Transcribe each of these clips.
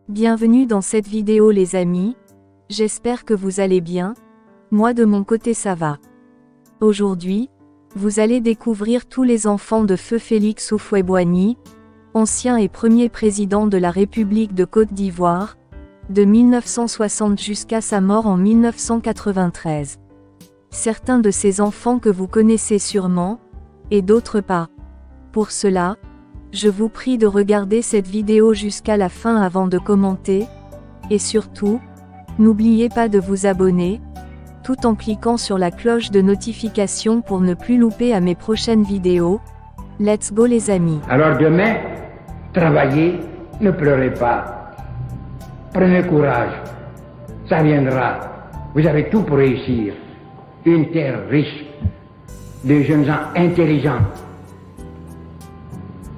Bienvenue dans cette vidéo les amis, j'espère que vous allez bien, moi de mon côté ça va. Aujourd'hui, vous allez découvrir tous les enfants de feu Félix Houphouët-Boigny, ancien et premier président de la République de Côte d'Ivoire, de 1960 jusqu'à sa mort en 1993. Certains de ces enfants que vous connaissez sûrement, et d'autres pas. Pour cela, je vous prie de regarder cette vidéo jusqu'à la fin avant de commenter, et surtout, n'oubliez pas de vous abonner, tout en cliquant sur la cloche de notification pour ne plus louper à mes prochaines vidéos. Let's go les amis. Alors demain, travaillez, ne pleurez pas. Prenez courage, ça viendra. Vous avez tout pour réussir. Une terre riche, de jeunes gens intelligents,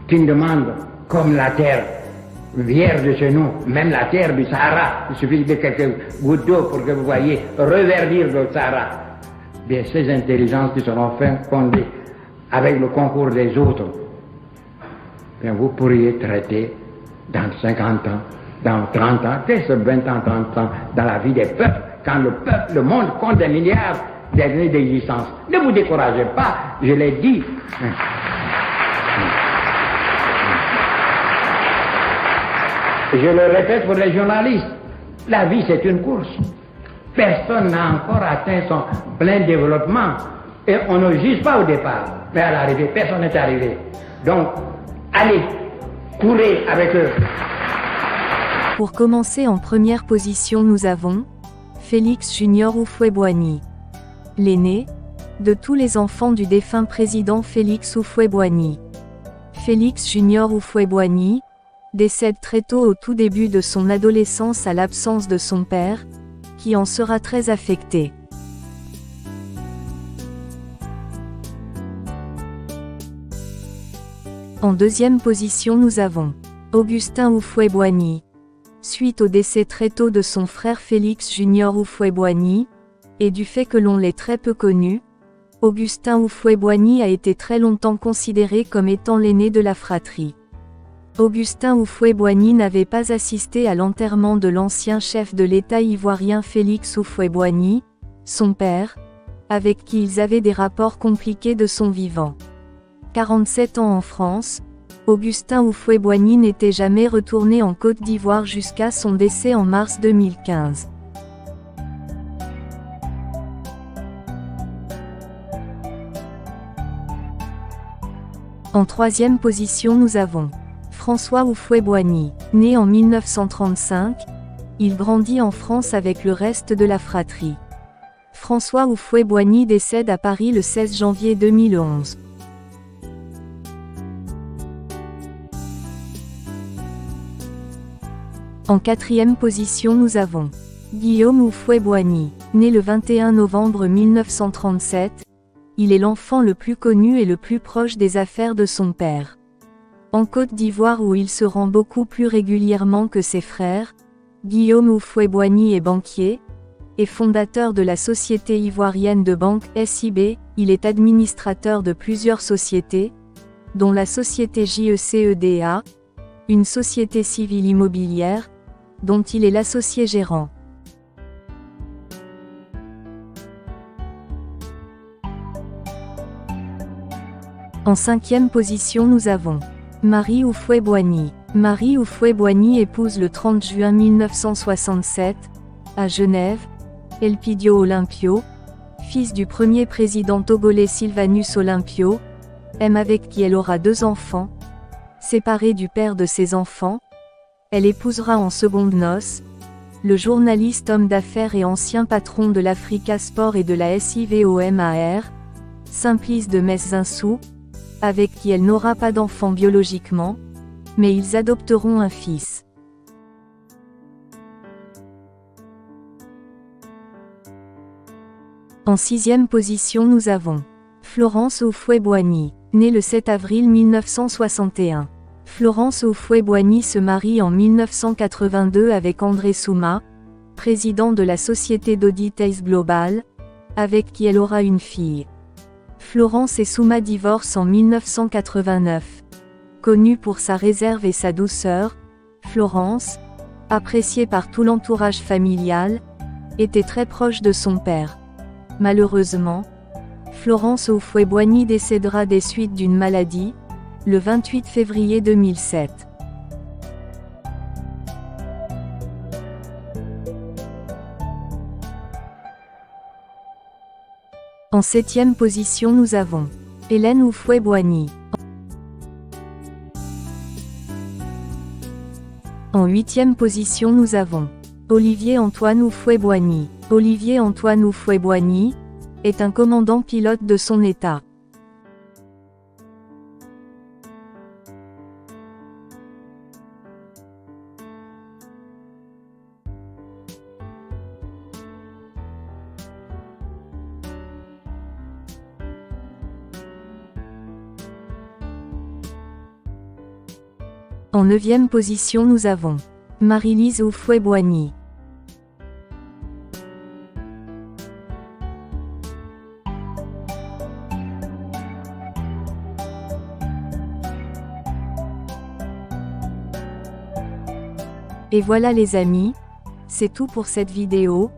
qui ne demandent comme la terre vierge de chez nous, même la terre du Sahara, il suffit de quelques gouttes d'eau pour que vous voyez reverdir le Sahara. Bien, ces intelligences qui seront fondées avec le concours des autres, bien, vous pourriez traiter dans 50 ans, dans 30 ans, qu'est-ce que 20 ans, 30 ans, dans la vie des peuples, quand le monde compte des milliards d'années d'existence. Ne vous découragez pas, je l'ai dit. Je le répète pour les journalistes, la vie c'est une course. Personne n'a encore atteint son plein développement. Et on ne juge pas au départ, mais à l'arrivée, personne n'est arrivé. Donc, allez, courez avec eux. Pour commencer en première position nous avons Félix Junior Houphouët-Boigny. L'aîné de tous les enfants du défunt président Félix Houphouët-Boigny. Félix Junior Houphouët-Boigny décède très tôt au tout début de son adolescence à l'absence de son père, qui en sera très affecté. En deuxième position nous avons Augustin Houphouët-Boigny. Suite au décès très tôt de son frère Félix Junior Houphouët-Boigny, et du fait que l'on l'ait très peu connu, Augustin Houphouët-Boigny a été très longtemps considéré comme étant l'aîné de la fratrie. Augustin Houphouët-Boigny n'avait pas assisté à l'enterrement de l'ancien chef de l'État ivoirien Félix Houphouët-Boigny, son père, avec qui ils avaient des rapports compliqués de son vivant. 47 ans en France, Augustin Houphouët-Boigny n'était jamais retourné en Côte d'Ivoire jusqu'à son décès en mars 2015. En troisième position nous avons François Houphouët-Boigny. Né en 1935, il grandit en France avec le reste de la fratrie. François Houphouët-Boigny décède à Paris le 16 janvier 2011. En quatrième position nous avons Guillaume Houphouët-Boigny. Né le 21 novembre 1937, il est l'enfant le plus connu et le plus proche des affaires de son père. En Côte d'Ivoire où il se rend beaucoup plus régulièrement que ses frères, Guillaume Houphouët-Boigny est banquier, et fondateur de la Société ivoirienne de banque SIB, il est administrateur de plusieurs sociétés, dont la Société JECEDA, une société civile immobilière, dont il est l'associé gérant. En cinquième position nous avons Marie Houphouët-Boigny. Marie Houphouët-Boigny épouse le 30 juin 1967, à Genève, Elpidio Olympio, fils du premier président togolais Sylvanus Olympio, M avec qui elle aura 2 enfants. Séparée du père de ses enfants, elle épousera en secondes noces le journaliste homme d'affaires et ancien patron de l'Africa Sport et de la SIVOMAR, Simplice de Metz-Zinsou, avec qui elle n'aura pas d'enfant biologiquement, mais ils adopteront un fils. En sixième position nous avons Florence Houphouët-Boigny. Née le 7 avril 1961. Florence Houphouët-Boigny se marie en 1982 avec André Souma, président de la société d'audit Ace Global, avec qui elle aura une fille. Florence et Souma divorcent en 1989. Connue pour sa réserve et sa douceur, Florence, Appréciée par tout l'entourage familial, était très proche de son père. Malheureusement, Florence Houphouët-Boigny décédera des suites d'une maladie, le 28 février 2007. En 7e position nous avons Hélène Houphouët-Boigny. En 8e position nous avons Olivier Antoine Houphouët-Boigny. Olivier Antoine Houphouët-Boigny est un commandant pilote de son État. En 9e position nous avons Marie-Lise Houphouët-Boigny. Et voilà les amis, c'est tout pour cette vidéo.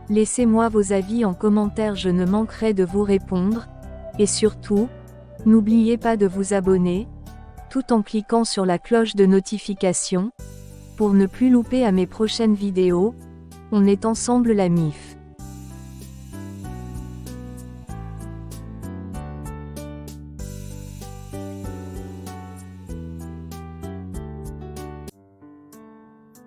Laissez-moi vos avis en commentaire, je ne manquerai de vous répondre. Et surtout, n'oubliez pas de vous abonner, tout en cliquant sur la cloche de notification, pour ne plus louper à mes prochaines vidéos. On est ensemble la MIF.